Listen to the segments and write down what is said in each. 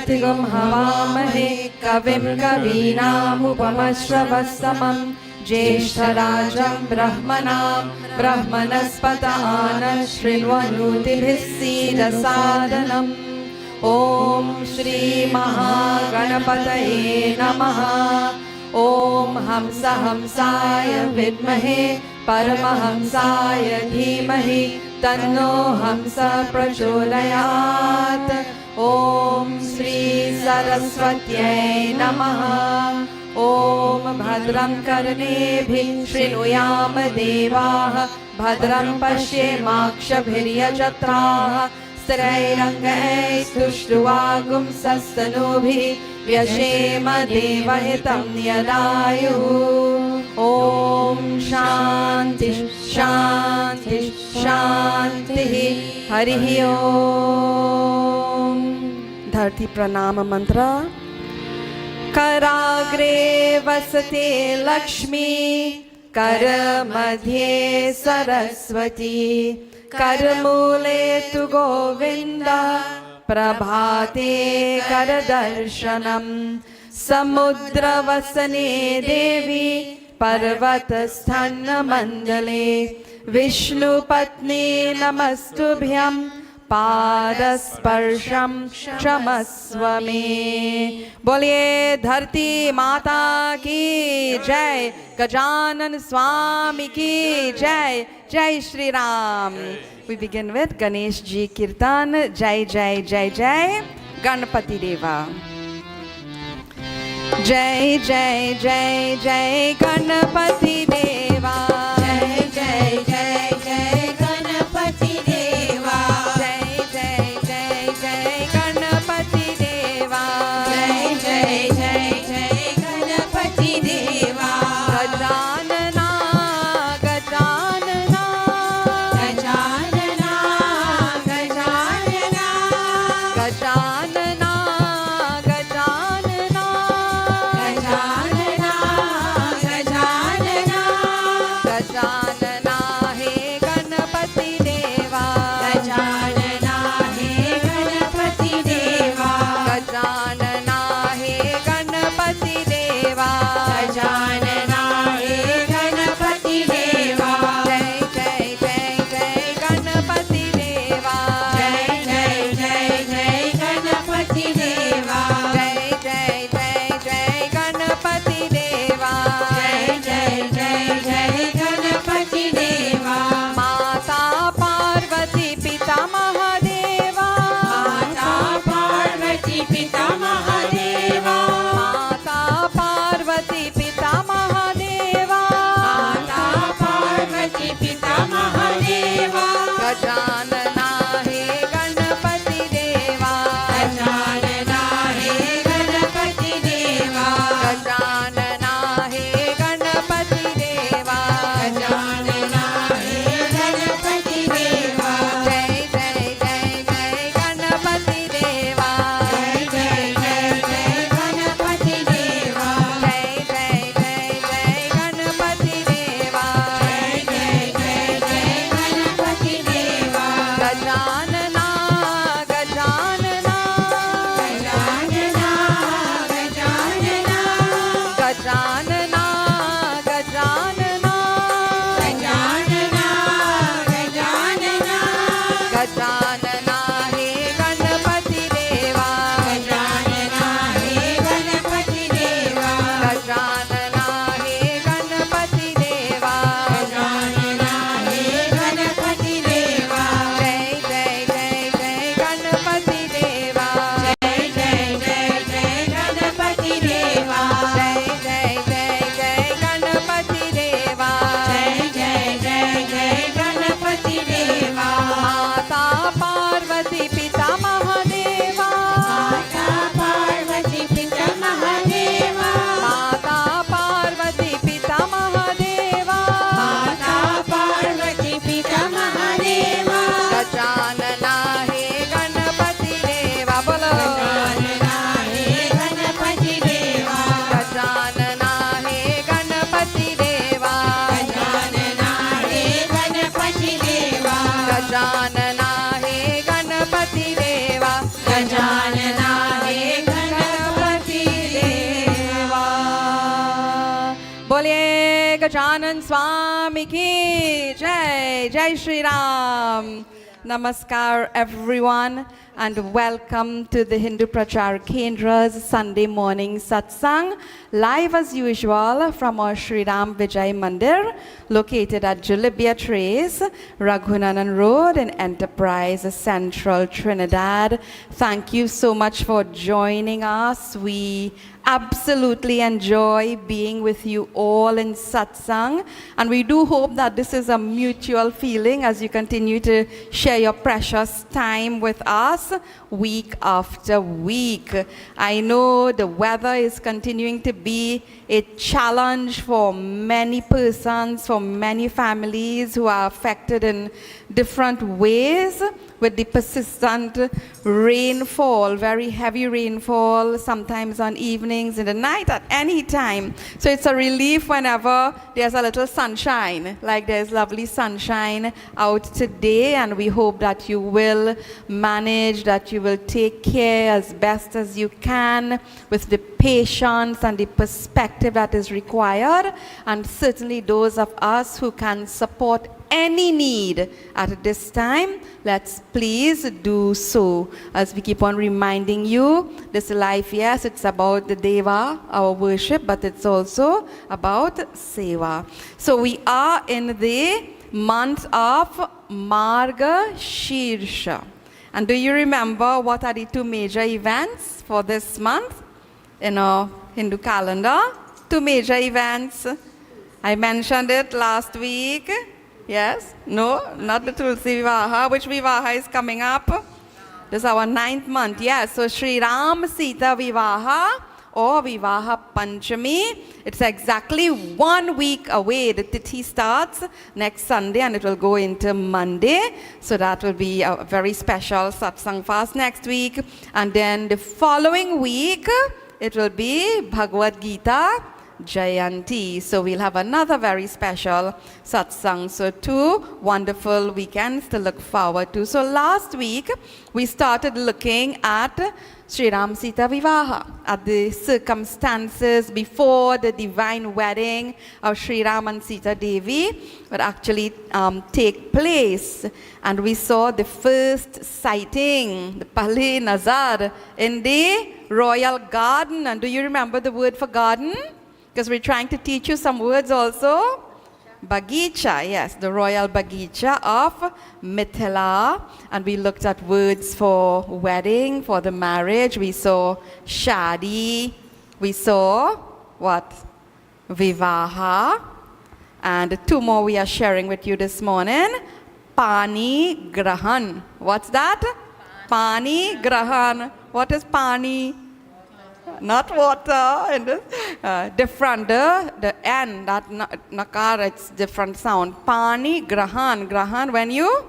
साग्रतिगं हवामहे कविं कवीनामुपमश्रवस्तमं ज्येष्ठराजं ब्रह्मणां ब्रह्मणस्पत आनशृण्वन्नोतिभिः सीदसादनम्। ॐ श्री महागणपतये नमः। ॐ हंस हंसाय विद्महे परमहंसाय धीमहि तन्नो हंस प्रचोदयात्। ॐ श्री सरस्वत्यै नमः। ॐ भद्रं कर्णेभिः शृणुयाम देवाः भद्रं पश्येमाक्षभिर्यजत्राः स्थिरैरङ्गैस्तुष्टुवागुंसस्तनूभिः व्यशेम देवहितं यदायुः। ॐ शान्ति शान्ति शान्तिः। हरिः ॐ। धरती प्रणाम मंत्र। कराग्रे वसते लक्ष्मी करमध्ये सरस्वती करमूले तु गोविन्द प्रभाते करदर्शनम्। समुद्रवसने देवी पर्वतस्थन्नमण्डले विष्णुपत्नी नमस्तुभ्यं पादस्पर्शं क्षमस्व मे। बोलिए धरती माता की जय, गजानन स्वामी की जय। जय Shri Ram. We begin with Ganesh ji Kirtan. Jai Jai Jai Jai Ganpati Deva. Jai Jai Jai Jai Ganpati Deva. Jai Jai Jai Jai Ganpati Deva. Jai Jai Jai Jai Ganpati Deva. Jai Jai Jai Jai Ganpati Deva. Gajanana Gajanana Gajanana Gajanana Gajanana Gajanana Gajanana Gajanana Gajanan Swami ki Jai. Jai Shri Ram. Namaskar everyone and welcome to the Hindu Prachaar Kendra's Sunday morning Satsang, live as usual from our Shri Ram Vijay Mandir located at Julibia Trace, Raghunanan Road in Enterprise, Central Trinidad. Thank you so much for joining us. We absolutely enjoy being with you all in Satsang, and we do hope that this is a mutual feeling as you continue to share your precious time with us week after week. I know the weather is continuing to be a challenge for many persons, for many families who are affected in different ways with the persistent rainfall, very heavy rainfall, sometimes on evenings, in the night, at any time. So it's a relief whenever there's a little sunshine, like there's lovely sunshine out today, and we hope that you will manage, that you will take care as best as you can with the patience and the perspective that is required, and certainly those of us who can support any need at this time, let's please do so. As we keep on reminding you, this life, yes, it's about the Deva, our worship, but it's also about Seva. So we are in the month of Marga Shirsha. And do you remember what are the two major events for this month in our Hindu calendar? Two major events. I mentioned it last week. Yes? No? Not the Tulsi Vivaaha. Which Vivaaha is coming up? This is our 9th month. Yes. So Shri Ram Sita Vivaaha or Vivaaha Panchami. It's exactly 1 week away. The Tithi starts next Sunday and it will go into Monday. So that will be a very special Satsang fast next week. And then the following week, it will be Bhagavad Gita Jayanti. So we'll have another very special satsang. So 2 wonderful weekends to look forward to. So last week we started looking at Shri Ram Sita Vivaaha, at the circumstances before the divine wedding of Shri Ram and Sita Devi would actually take place. And we saw the first sighting, the Pahle Nazar, in the royal garden. And do you remember the word for garden? Because we're trying to teach you some words also. Bagicha, yes, the royal Bagicha of Mithila. And we looked at words for wedding, for the marriage. We saw Shadi. We saw what? Vivaaha. And 2 more we are sharing with you this morning. Pani Grahan. What's that? Pani Grahan. What is Pani? Not water, and different, the N, that nakara, it's different sound. Pani, grahan, grahan, when you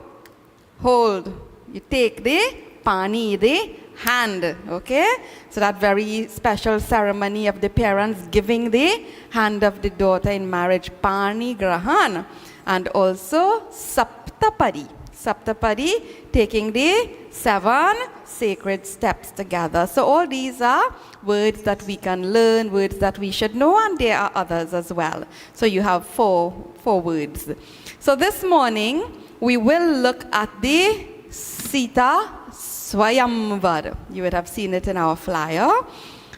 hold, you take the pani, the hand, okay? So that very special ceremony of the parents giving the hand of the daughter in marriage, pani, grahan. And also saptapadi. Saptapadi, taking the 7 sacred steps together. So all these are words that we can learn, words that we should know, and there are others as well. So you have four words. So this morning, we will look at the Sita Swayamvar. You would have seen it in our flyer.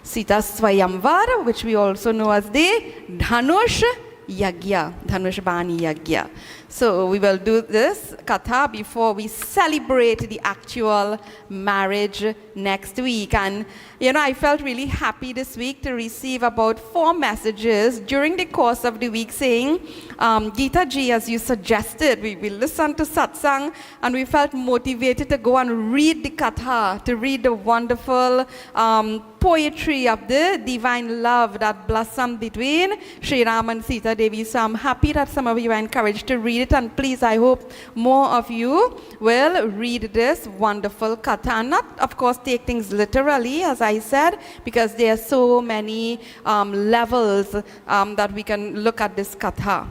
Sita Swayamvar, which we also know as the Dhanush Yagya, Dhanush Bani Yagya. So we will do this Katha before we celebrate the actual marriage next week. And you know, I felt really happy this week to receive about 4 messages during the course of the week saying, Geeta ji, as you suggested, we listened to Satsang and we felt motivated to go and read the Katha, to read the wonderful poetry of the divine love that blossomed between Shri Ram and Sita Devi. So I'm happy that some of you are encouraged to read it, and please, I hope more of you will read this wonderful Katha. And not, of course, take things literally, as I said, because there are so many levels that we can look at this Katha.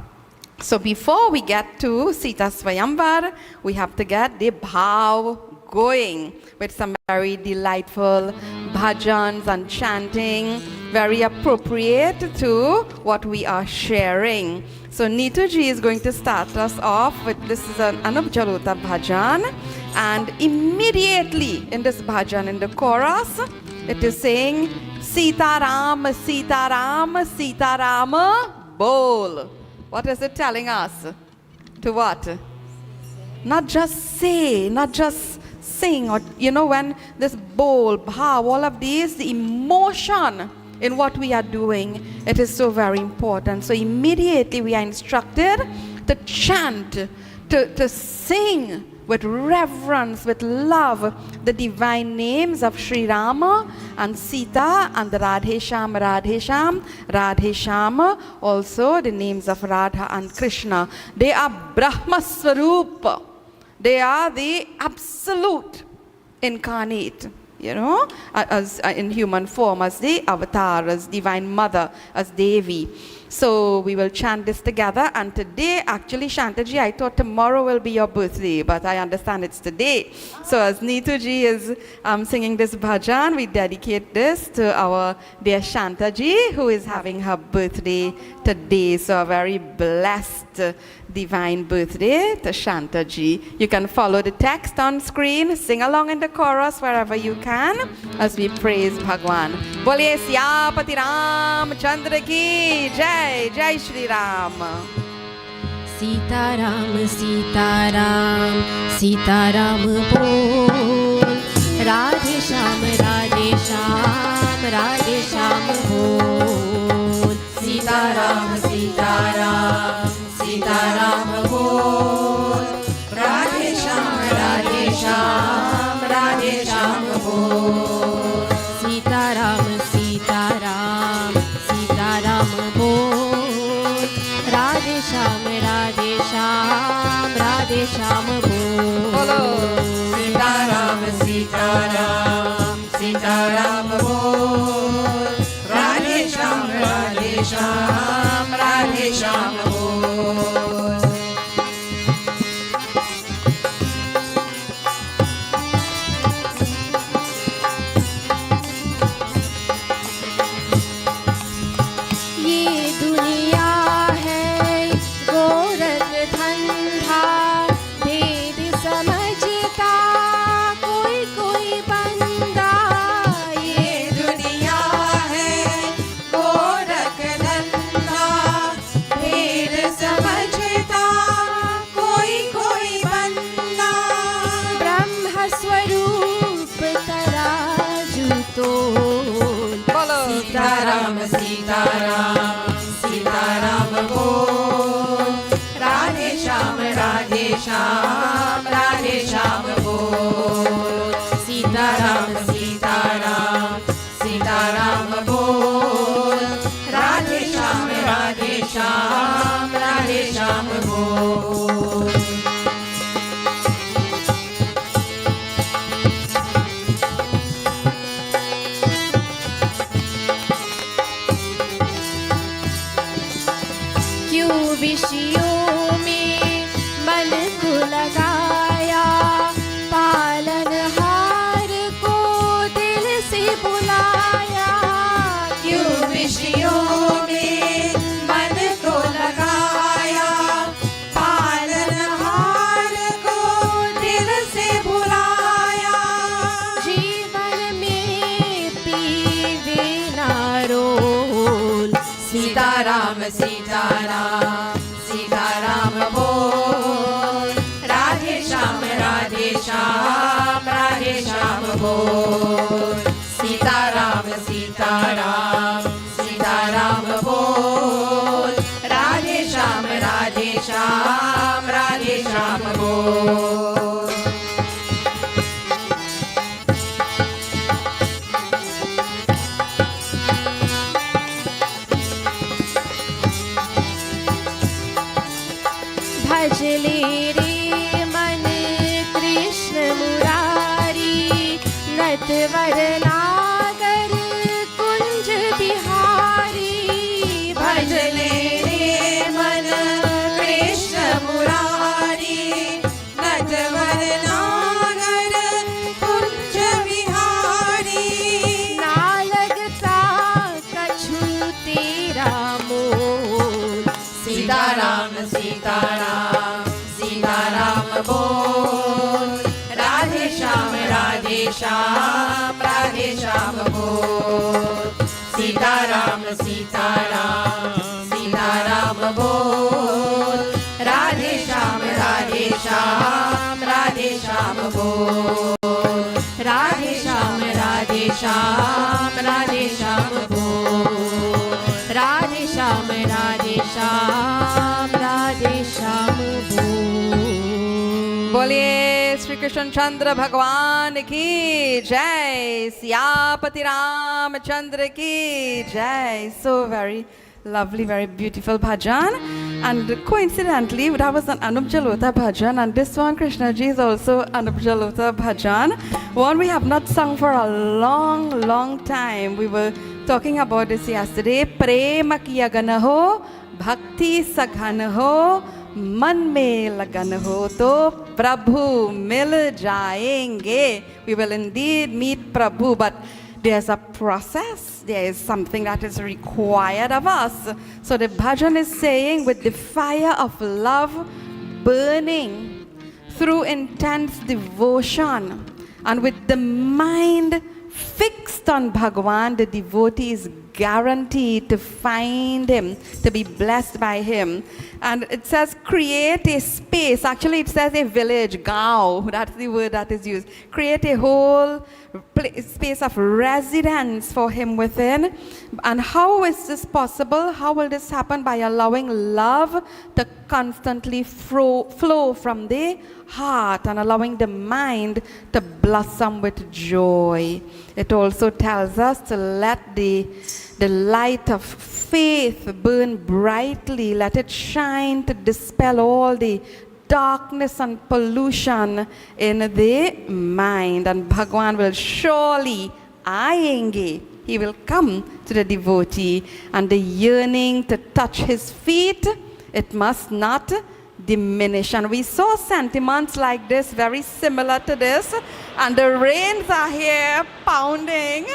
So before we get to Sita Swayamvar, we have to get the bhav going with some very delightful bhajans and chanting very appropriate to what we are sharing. So Neetu ji is going to start us off with, this is an Anupcharuta bhajan, and immediately in this bhajan, in the chorus, it is saying, Sita Ram, Sita Ram, Sita Ram, bol. What is it telling us? To what? Not just say, not just sing, or when this bowl, bhav, all of these, the emotion in what we are doing, it is so very important. So immediately we are instructed to chant, to sing with reverence, with love, the divine names of Sri Rama and Sita and the Radhe Sham, Radhe Sham, Radhe Sham, also the names of Radha and Krishna. They are Brahma Swarupa. They are the absolute incarnate, as in human form, as the avatar, as divine mother, as Devi. So we will chant this together, and today, actually, Shantaji, I thought tomorrow will be your birthday, but I understand it's today. So as Neetuji is singing this bhajan, we dedicate this to our dear Shantaji, who is having her birthday today. So a very blessed divine birthday to Shantaji. You can follow the text on screen, sing along in the chorus wherever you can, as we praise Bhagwan. Boliye Siyapati Ram Chandra ki Jai, Jai Shri Ram. Sita Ram, Sita Ram, Sita Ram bol. Radhe Sham, Radhe Sham, Radhe Sham bol. Sita Ram, Sita Ram, Sita Ram bol. Radhe Sham, Radhe Sham, Radhe Sham bol. Sita Ram, Sita Ram, Sita Ram bol. Radhe Sham, Radhe Sham, Radhe Sham bol. Sita Ram, Sita Ram, Sita Ram bol. Radhe Sham, Radhe Sham, Radhe Sham bol. Sham, Radhe Sham bol. Sita Ram, Sita Ram, Sita Ram bol. Radhe Sham, Radhe Sham, Radhe Sham bol. क्यों विषयों में मन को लगाया, पालनहार को दिल से बुलाया। क्यों विषयों में मन को लगाया, पालनहार को दिल से बुलाया। जीवन में पीवे ना रोल। सीता राम, सीता राम, सीता राम बोल। राधे श्याम, राधे श्याम, राधे श्याम बोल। सीता राम, सीता राम, सीता राम बोल। राधे श्याम, राधे श्याम, राधे श्याम बोल। भजले रे मन कृष्ण मुरारी, नटवर नागर कुंज बिहारी। भजले रे मन कृष्ण मुरारी, नटवर नागर कुंज बिहारी। ना लगता श्याम राधे श्याम बोल सीताराम सीताराम सीताराम बोल राधे श्याम राधे श्याम राधे श्याम बोल राधे श्याम राधे श्याम राधे श्याम बोल राधे श्याम राधे श्याम राधे श्याम बोल। बोलिए श्री कृष्ण चंद्र भगवान की जय, सियापति रामचंद्र की जय। So very lovely, very beautiful bhajan, and coincidentally that was an Anup Jalota bhajan, and this one Krishna ji is also Anup Jalota bhajan, one we have not sung for a long time. We were talking about this yesterday. Prema kiya gana ho, bhakti saghan ho, मन में लगन हो तो प्रभु मिल जाएंगे. We will indeed meet Prabhu, but there's a process, there is something that is required of us. So the bhajan is saying, with the fire of love burning through intense devotion and with the mind fixed on Bhagavan, the devotee is guaranteed to find him, to be blessed by him. And it says create a space. Actually it says a village, gaon, that's the word that is used. Create a whole space of residence for him within. And how is this possible? How will this happen? By allowing love to constantly flow from the heart and allowing the mind to blossom with joy. It also tells us to let the light of faith burn brightly, let it shine to dispel all the darkness and pollution in the mind, and Bhagwan will surely aayenge. He will come to the devotee, and the yearning to touch his feet, it must not diminish. And we saw sentiments like this, very similar to this, and the rains are here pounding.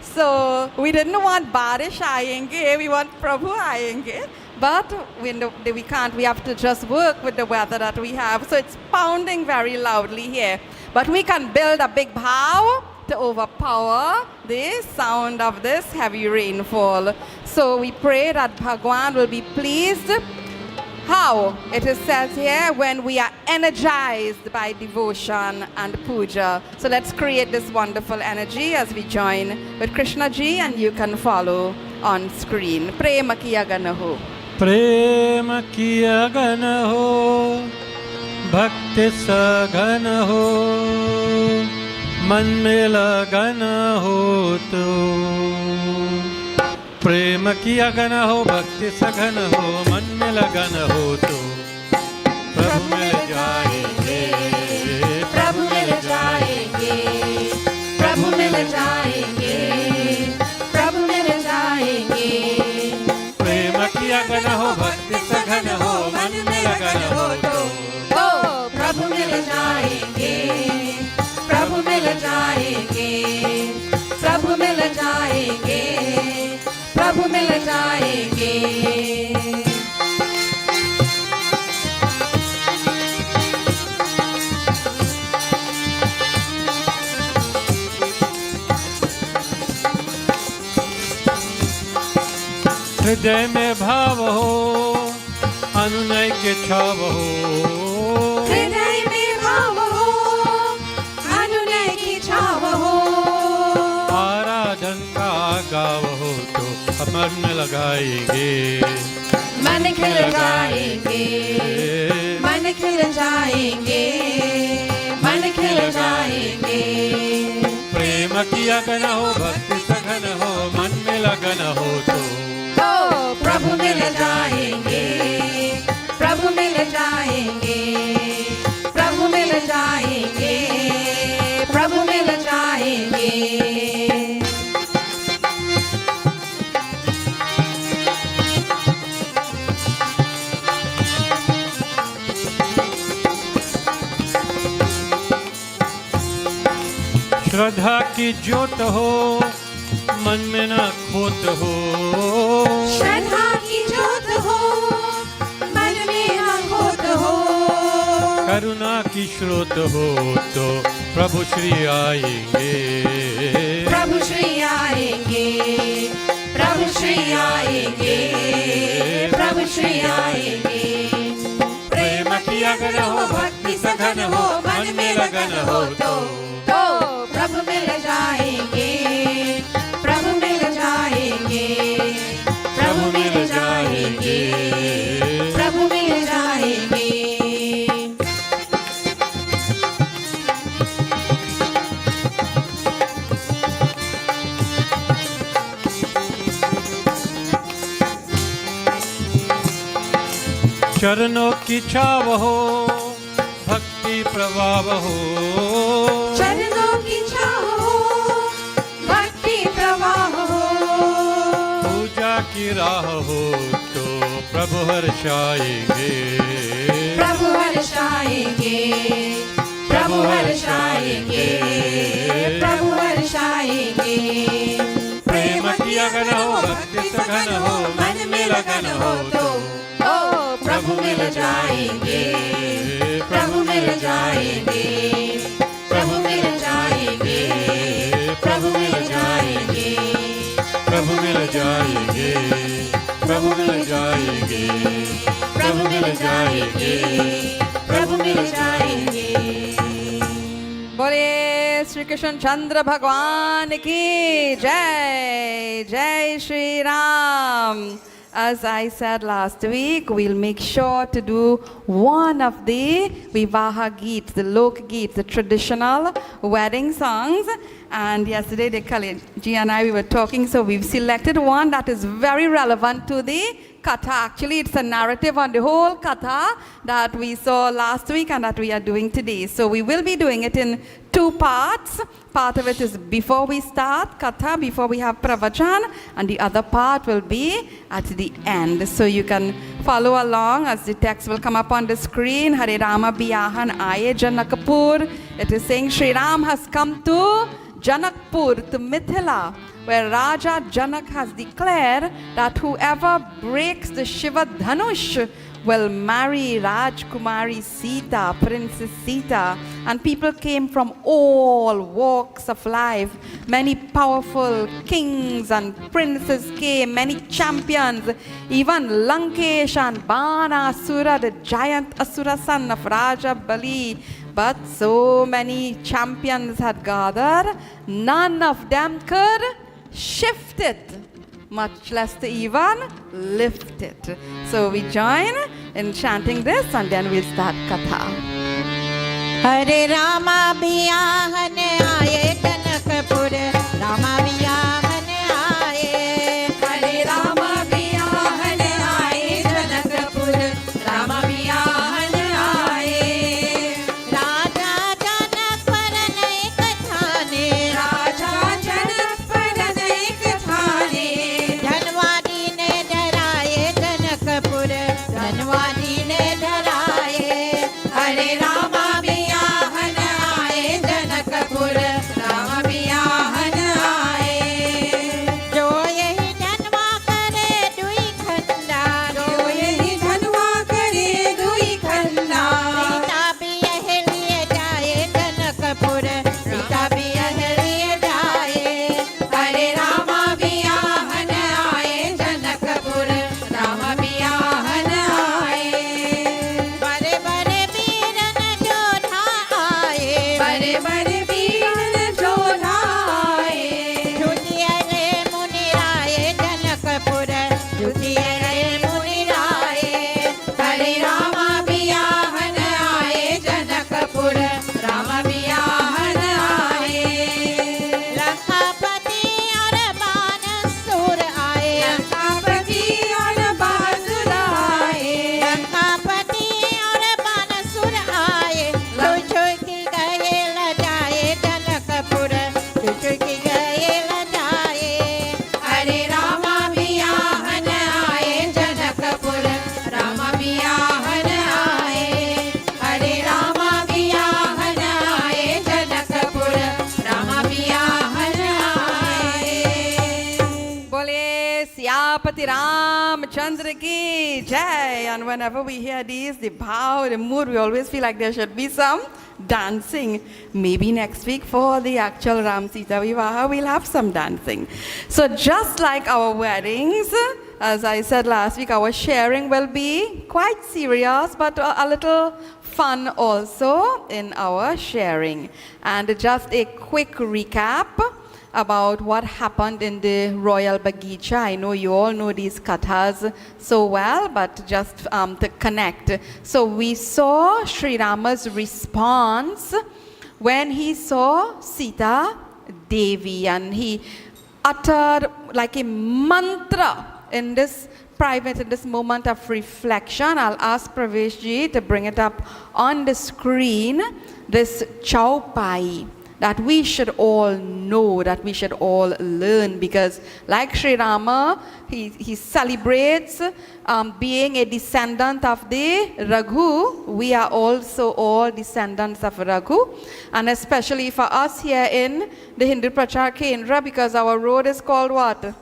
So we didn't want Barish aayenge, we want Prabhu aayenge. But we can't, we have to just work with the weather that we have. So it's pounding very loudly here. But we can build a big bow to overpower the sound of this heavy rainfall. So we pray that Bhagwan will be pleased. How? It is said here, when we are energized by devotion and puja. So let's create this wonderful energy as we join with Krishna ji, and you can follow on screen. Prema kiya gana ho. Prema kiya gana ho, bhakti sagana ho, man mein lagana ho to. प्रेम किया गना हो, भक्ति सघन हो, मन में लगन हो तो प्रभु मिल जाएंगे, प्रभु मिल जाएंगे, प्रभु मिल जाएंगे, प्रभु मिल जाएंगे. प्रेम किया गना हो, भक्ति सघन हो, मन में लगन हो तो प्रभु मिल जाएंगे, प्रभु मिल जाएंगे, प्रभु मिल जाएंगे, प्रभु मिल जाएंगे. हृदय में भाव हो, अनुनय के छाव हो, हृदय में भाव हो, अनुनय की छाव हो, आराधन का गाव हो तो मन लगाएंगे, मन खिल जाएंगे, मन खिल जाएंगे, मन खिल जाएंगे. प्रेम किया गना हो, भक्ति सघन हो, मन में लगन हो तो प्रभु मिल जाएंगे, प्रभु मिल जाएंगे, प्रभु मिल जाएंगे, प्रभु मिल जाएंगे. श्रद्धा की ज्योत हो, मन में ना खोत हो, श्रद्धा की ज्योत हो, मन में ना खोत हो, करुणा की स्रोत हो तो प्रभु श्री आएंगे, प्रभु श्री आएंगे, प्रभु श्री आएंगे, प्रभु श्री आएंगे। प्रेम की अगन हो, भक्ति सघन हो, मन में लगन हो तो प्रभु मिल जाएंगे, प्रभु मिल जाएंगे, प्रभु मिल जाएंगे, प्रभु मिल जाएंगे। चरणों की छाव हो, भक्ति प्रभाव हो, चरणों की छाव हो, भक्ति प्रवाह हो, पूजा की राह हो तो प्रभु हर्षाएंगे, प्रभु हर्षाएंगे, प्रभु हर्षाएंगे, प्रभु हर्षाएंगे। प्रेम की अगन हो, भक्ति सघन हो, मन में लगन हो तो प्रभु मिल जाएंगे, प्रभु मिल जाएंगे, प्रभु मिल जाएंगे, प्रभु मिल जाएंगे, प्रभु मिल जाएंगे, प्रभु मिल जाएंगे, प्रभु मिल जाएंगे, प्रभु मिल जाएंगे। बोले श्री कृष्ण चंद्र भगवान की जय, जय Shri Ram. As I said last week, we'll make sure to do one of the Vivaaha Geets, the Lok Geets, the traditional wedding songs. And yesterday, Ji and I, we were talking, so we've selected one that is very relevant to the Katha. Actually, it's a narrative on the whole Katha that we saw last week and that we are doing today. So we will be doing it in two parts. Part of it is before we start Katha, before we have Pravachan, and the other part will be at the end. So you can follow along as the text will come up on the screen. Hare Rama Biyahan Aye Janakpur. It is saying Shri Ram has come to Janakpur, to Mithila, where Raja Janak has declared that whoever breaks the Shiva Dhanush will marry Rajkumari Sita, Princess Sita. And people came from all walks of life. Many powerful kings and princes came, many champions. Even Lankesh and Bana Asura, the giant Asura son of Raja Bali. But so many champions had gathered, none of them could shift it, much less to even lift it. So we join in chanting this and then we'll start Katha. Hare Rama Biyahan Aye Janakpur, Rama Biyahan Aye. Hare Rama Biyahan Aye Janakpur, Rama Biyahan Aye. Raja Janak Paranay Kathane, Raja Janak Paranay Kathane, Dhanwadi ne dharaye Janakpur, Dhanwadi ne dharaye. Hare Rama Biyahan Aye Janakpur, Siyapati Ram Chandra ki jai. And whenever we hear these, the bow, the mood, we always feel like there should be some dancing. Maybe next week for the actual Ram Sita Vivaaha, we'll have some dancing. So just like our weddings, as I said last week, our sharing will be quite serious, but a little fun also in our sharing. And just a quick recap about what happened in the Royal Bagicha. I know you all know these kathas so well, but just to connect. So we saw Sri Rama's response when he saw Sita Devi, and he uttered like a mantra in this moment of reflection. I'll ask Pravesh ji to bring it up on the screen, this Chaupai, that we should all know, that we should all learn, because like Sri Rama, he celebrates being a descendant of the Raghu. We are also all descendants of Raghu, and especially for us here in the Hindu Prachaar Kendra, because our road is called what?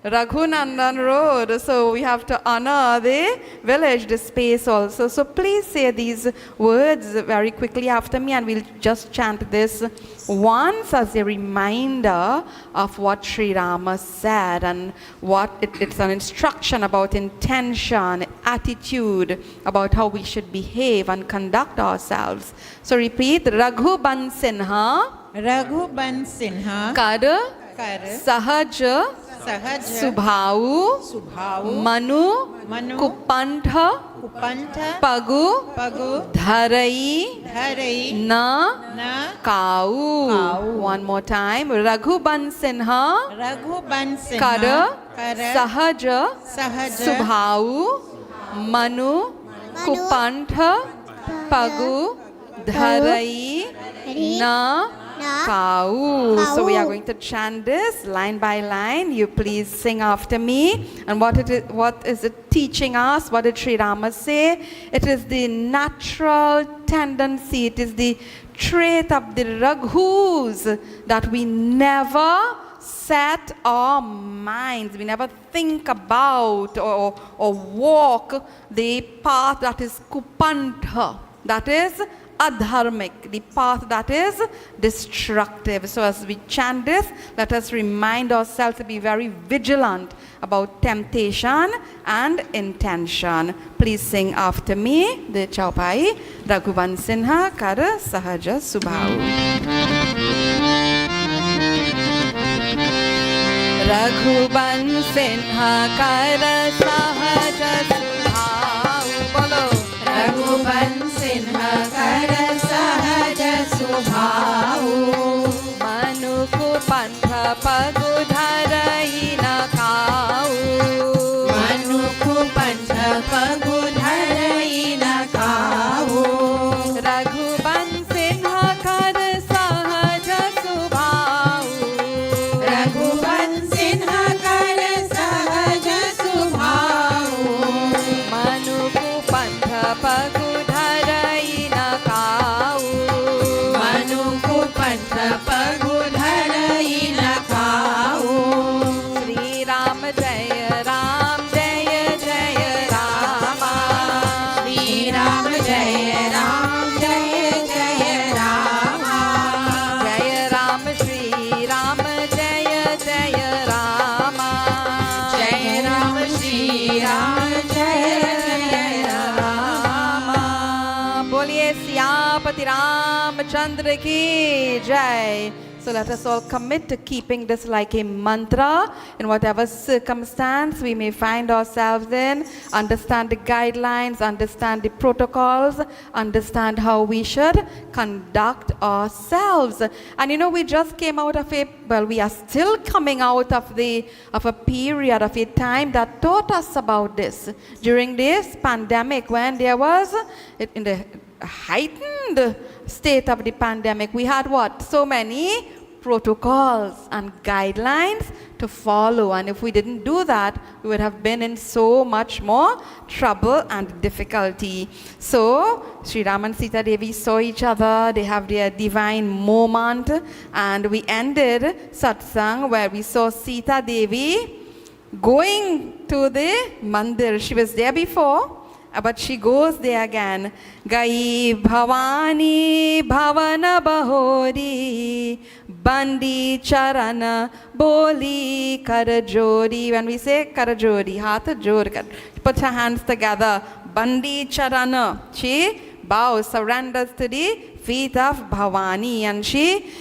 Raghunandan Road. So we have to honor the village, the space also. So please say these words very quickly after me, and we'll just chant this once as a reminder of what Sri Rama said, and what it's an instruction about intention, attitude, about how we should behave and conduct ourselves. So repeat: Raghuban Sinha, Raghuban Sinha, Kar Sahaj Subhau Manu Kupantha Pagu Dharai Na Kau. One more time. Raghuban Sinha Kar Sahaj Subhau Manu Kupantha Pagu Dharai Na Kau. So we are going to chant this line by line. You please sing after me. And what is it teaching us? What did Sri Rama say? It is the natural tendency, it is the trait of the Raghus that we never set our minds, we never think about or walk the path that is kupantha, that is adharmic, the path that is destructive. So as we chant this, let us remind ourselves to be very vigilant about temptation and intention. Please sing after me the Chaupai. Raghuban Sinha Kar Sahaja Subhau. Raghuban Sinha Kar Sahaja Subhau. Bolo. Raghuban Sinha Kar Sahaja Subhau. Manu Kupantha Pagu Dharai Na Kau. Manu Kupantha Pagu Dharai Na Kau. Raghuban Sinha Kar Sahaja Subhau. Raghuban Sinha Kar Sahaja Subhau. Manu Kupantha Pagu Dharai Na Kau. Manu Kupantha Pagu Dharai Na Kau. Shri Ram Jaya Ram Jaya Jaya Rama. Shri Ram Jaya Ram Jaya Jaya Rama. Jaya Ram Shri Ram Jaya Jaya Rama. Jaya Ram Shri Ram Jaya Jaya Rama. Boliye Siyapati Ram Chandra ki jai. So let us all commit to keeping this like a mantra in whatever circumstance we may find ourselves in. Understand the guidelines, understand the protocols, understand how we should conduct ourselves. And you know, we just came out of we are still coming out of a period, of a time that taught us about this. During this pandemic, when there was, in the heightened state of the pandemic, we had what? So many protocols and guidelines to follow, and if we didn't do that, we would have been in so much more trouble and difficulty. So Sri Ram and Sita Devi saw each other, they have their divine moment, and we ended Satsang where we saw Sita Devi going to the mandir. She was there before, but she goes there again. Gai Bhavani Bhavana Bahori Bandi Charana Boli Karajodi. When we say Karajodi, Hatha Jod, put her hands together. Bandi Charana. She bows, surrenders to the feet of Bhavani, and she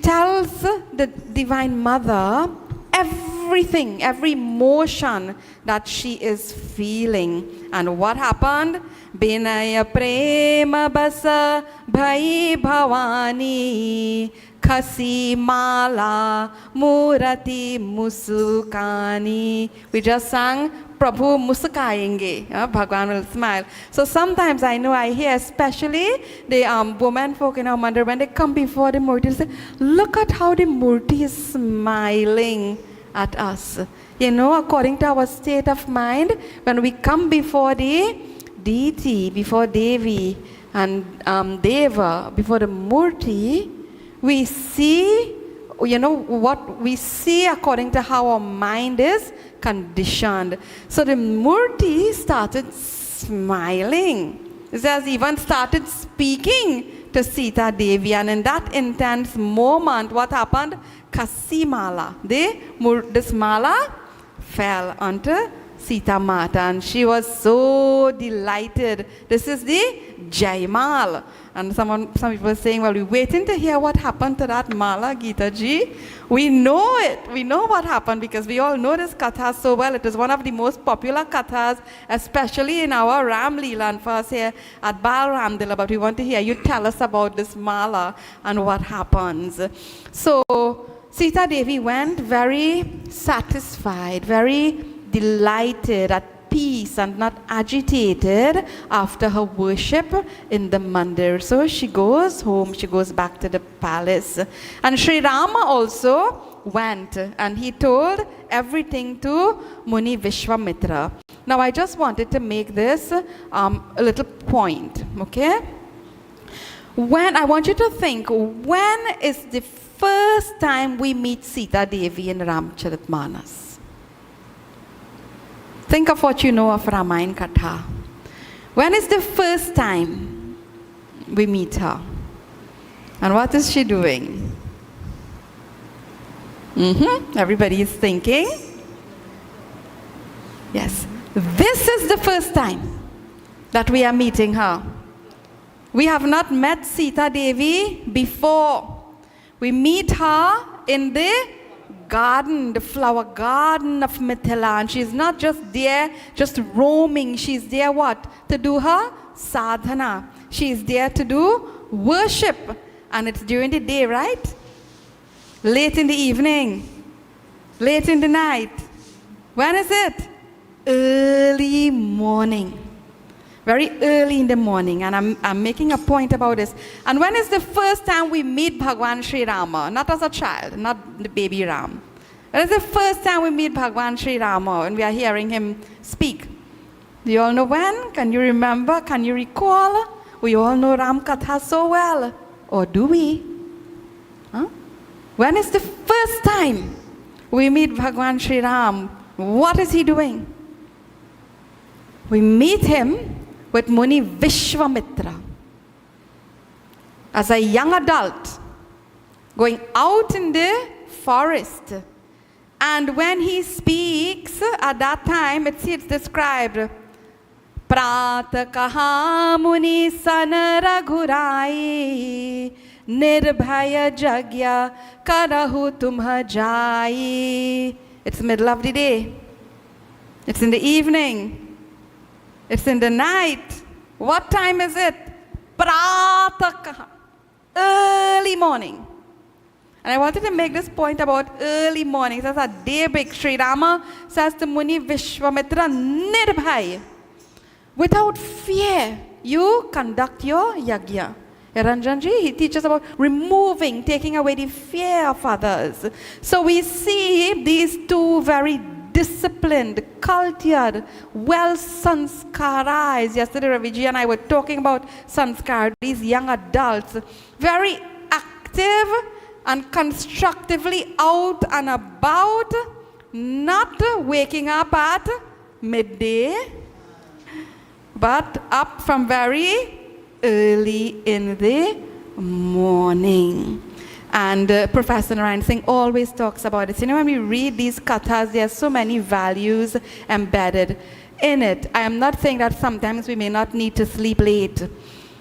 tells the Divine Mother everything, every emotion that she is feeling. And what happened? Binaya prema basa bhai Bhavani khasi mala murati musukani. We just sang Prabhu musukayenge. Bhagwan will smile. So sometimes I know I hear, especially the women folk in our mandir, when they come before the Murti, they say, look at how the Murti is smiling at us. You know, according to our state of mind, when we come before the deity, before Devi and Deva, before the Murti, we see, you know, what we see according to how our mind is conditioned. So the Murti started smiling. It has even started speaking to Sita Devi, and in that intense moment, what happened? Kasimala, this mala fell onto Sita Mata, and she was so delighted. This is the Jaimal. And some people are saying, well, we're waiting to hear what happened to that mala, Gita ji. We know it. We know what happened because we all know this Katha so well. It is one of the most popular Kathas, especially in our Ram Leela, and for us here at Bal Ram Dila. But we want to hear you tell us about this mala and what happens. So Sita Devi went very satisfied, very delighted, at peace and not agitated after her worship in the mandir. So she goes home, she goes back to the palace. And Sri Rama also went and he told everything to Muni Vishwamitra. Now I just wanted to make this a little point, okay? When I want you to think, when is the first time we meet Sita Devi in Ramcharitmanas? Think of what you know of Ramayana Katha. When is the first time we meet her? And what is she doing? Everybody is thinking. Yes. This is the first time that we are meeting her. We have not met Sita Devi before. We meet her in the garden, the flower garden of Mithila, and she's not just there, just roaming. She's there what? To do her sadhana. She's there to do worship, and it's during the day, right? Late in the evening, late in the night. When is it? Early morning. Very early in the morning, and I'm making a point about this. And when is the first time we meet Bhagwan Sri Rama? Not as a child, not the baby Ram. When is the first time we meet Bhagwan Sri Rama when we are hearing him speak? Do you all know when? Can you remember? Can you recall? We all know Ram Katha so well. Or do we? Huh? When is the first time we meet Bhagwan Sri Ram? What is he doing? We meet him with Muni Vishwamitra as a young adult going out in the forest. And when he speaks, at that time, it's described, Prata kaha muni sana raghurai nirbhaya jagya karahu tumha jai. It's middle of the day. It's in the evening. It's in the night. What time is it? Pratakaha. Early morning. And I wanted to make this point about early morning. It says at daybreak, Sri Rama says to Muni Vishwamitra, Nirbhai, without fear, you conduct your yagya. Ranjanji, he teaches about removing, taking away the fear of others. So we see these two very disciplined, cultured, well sanskarized. Yesterday, Raviji and I were talking about sanskar, these young adults, very active and constructively out and about, not waking up at midday, but up from very early in the morning. And Professor Narayan Singh always talks about it. When we read these kathas, there are so many values embedded in it. I am not saying that sometimes we may not need to sleep late.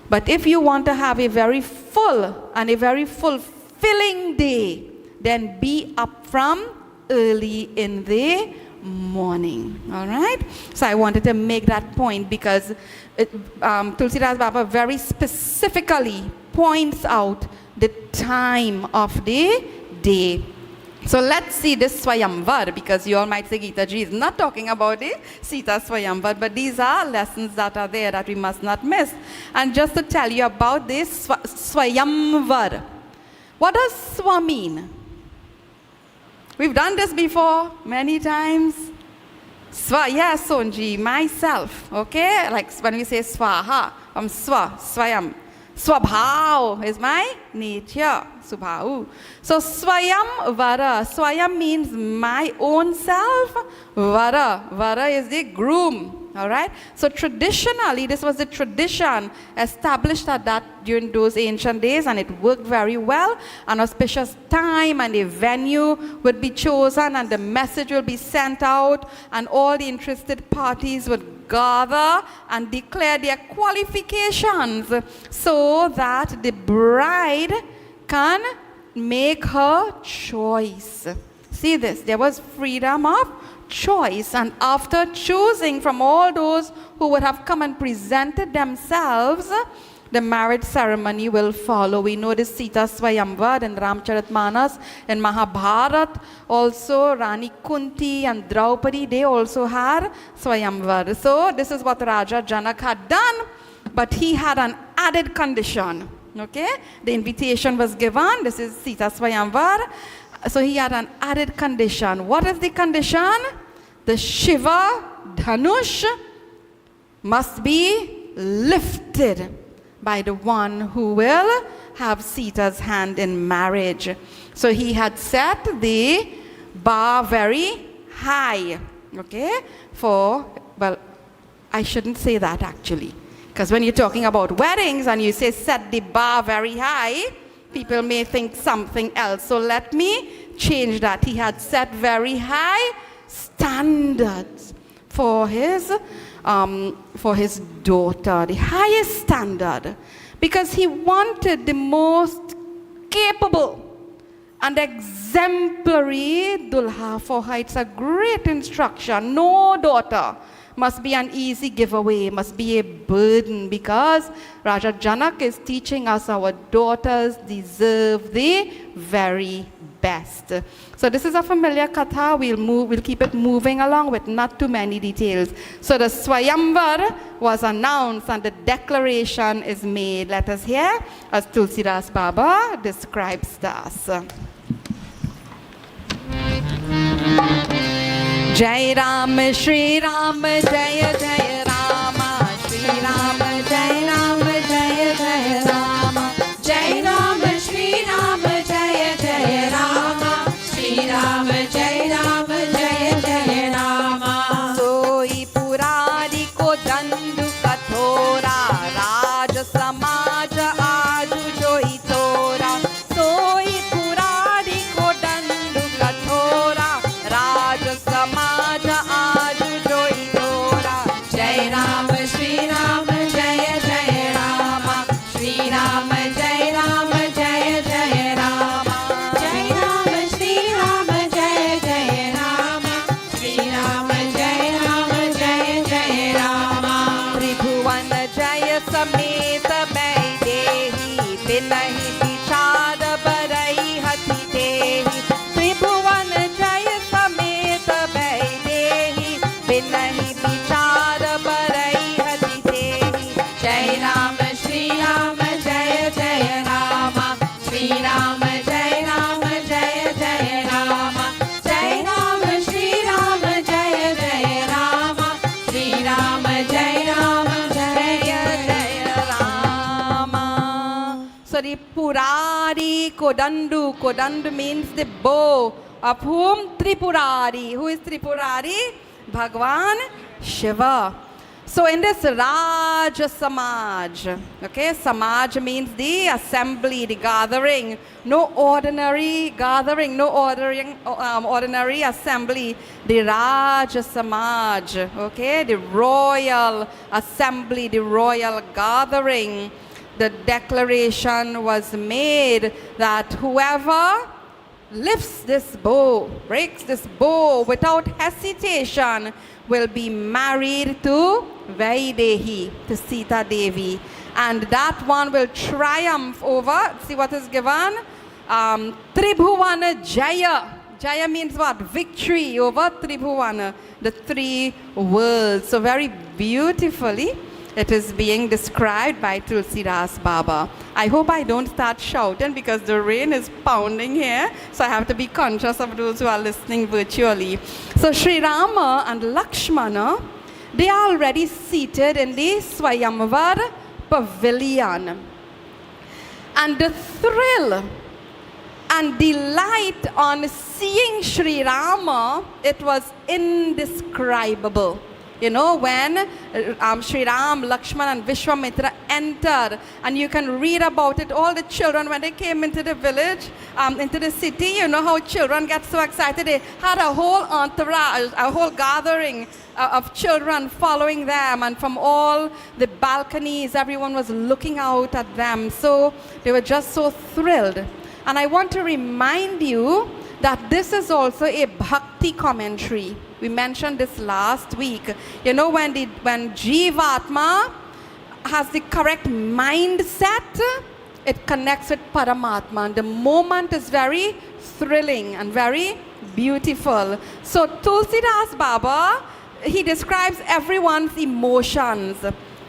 But if you want to have a very full and a very fulfilling day, then be up from early in the morning. All right? So I wanted to make that point because Tulsidas Baba very specifically points out the time of the day. So let's see this Swayamvar, because you all might say Gita ji is not talking about the Sita Swayamvar, but these are lessons that are there that we must not miss. And just to tell you about this Swayamvar, what does Swa mean? We've done this before many times. Swa, yes, Sonji, myself, okay? Like when we say Swaha, Swa, Swayam. Swabhav is my nature, Subhav. So Swayam Vara, Swayam means my own self, Vara, Vara is the groom. All right. So traditionally, this was the tradition established at that during those ancient days, and it worked very well. An auspicious time and a venue would be chosen, and the message will be sent out, and all the interested parties would gather and declare their qualifications so that the bride can make her choice. See this, there was freedom of choice, and after choosing from all those who would have come and presented themselves, the marriage ceremony will follow. We know this Sita Swayamvar and Ramcharitmanas and Mahabharat, also Rani Kunti and Draupadi, they also had Swayamvar. So this is what Raja Janak had done, but he had an added condition. Okay, the invitation was given, this is Sita Swayamvar. So he had an added condition. What is the condition? The Shiva Dhanush must be lifted by the one who will have Sita's hand in marriage. So he had set the bar very high, okay? Well, I shouldn't say that actually. Because when you're talking about weddings and you say set the bar very high, people may think something else. So let me change that. He had set very high standards for his daughter, the highest standard, because he wanted the most capable and exemplary dulha for her. It's a great instruction. No daughter must be an easy giveaway, must be a burden, because Raja Janak is teaching us our daughters deserve the very best. So this is a familiar katha. We'll keep it moving along with not too many details. So the Swayamvar was announced and the declaration is made. Let us hear as Tulsidas Baba describes to us. Jai Ram, Shri Ram, Jaya Jaya Rama, Shri Ram, Jai Ram, Jaya Jaya Rama, Jai Ram, Shri Ram, Jaya Jaya Rama, Shri Ram, Jai Ram, Jaya Jaya Rama. Soi purari ko dandu kathora, Raj Samaj aju joi tora. Soi purari ko dandu kathora, Raj Samaj aju joi tora. Jai Ram, Shri Ram, Jaya Jaya Rama, Shri Ram, Jai Ram, Jaya Jaya Rama, Jai Ram, Shri Ram, Jaya Jaya Rama, Shri Ram, Jai Ram, Jaya Jaya Rama. Tribhuvan Jaya Samet Baidehi, Binahi Vichad Barai Hati Dehi. Tribhuvan Jaya Samet Baidehi, Binahi Vichad Barai Hati Dehi. Jai Ram, Shri Ram, Jaya Jaya Rama, Shri Ram, Jai Ram, Jaya Jaya Rama, Jai Ram, Shri Ram, Jaya Jaya Rama, Shri Ram, Jai Ram, Jaya Jaya Rama. So the Purari Kodandu, Kodandu means the bow of whom Tripurari. Who is Tripurari? Bhagwan Shiva. So in this Raj Samaj, okay, Samaj means the assembly, the gathering, no ordinary gathering, no ordinary assembly, the Raj Samaj, okay, the royal assembly, the royal gathering. The declaration was made that whoever lifts this bow, breaks this bow without hesitation, will be married to Vaidehi, to Sita Devi. And that one will triumph over, see what is given? Tribhuvana Jaya. Jaya means what? Victory over Tribhuvana, the three worlds. So very beautifully it is being described by Tulsidas Baba. I hope I don't start shouting because the rain is pounding here, so I have to be conscious of those who are listening virtually. So Sri Rama and Lakshmana, they are already seated in the Swayamvar pavilion. And the thrill and delight on seeing Sri Rama, it was indescribable. You know, when Sri Ram, Lakshman and Vishwamitra entered, and you can read about it, all the children, when they came into the village, into the city, you know how children get so excited. They had a whole entourage, a whole gathering of children following them, and from all the balconies, everyone was looking out at them. So they were just so thrilled. And I want to remind you that this is also a bhakti commentary. We mentioned this last week. You know, when Jivatma has the correct mindset, it connects with Paramatma. And the moment is very thrilling and very beautiful. So Tulsidas Baba, he describes everyone's emotions.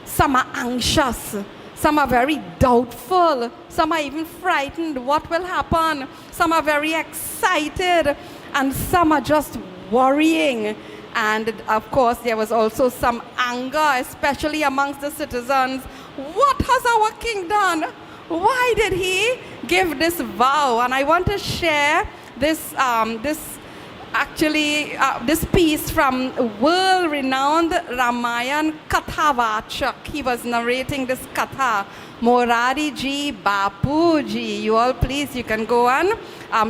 Some are anxious. Some are very doubtful. Some are even frightened. What will happen? Some are very excited. And some are just worrying. And of course, there was also some anger, especially amongst the citizens. What has our king done? Why did he give this vow? And I want to share this piece from world-renowned Ramayan Katha Vachak. He was narrating this Katha. Morariji Bapuji. You all please, you can go and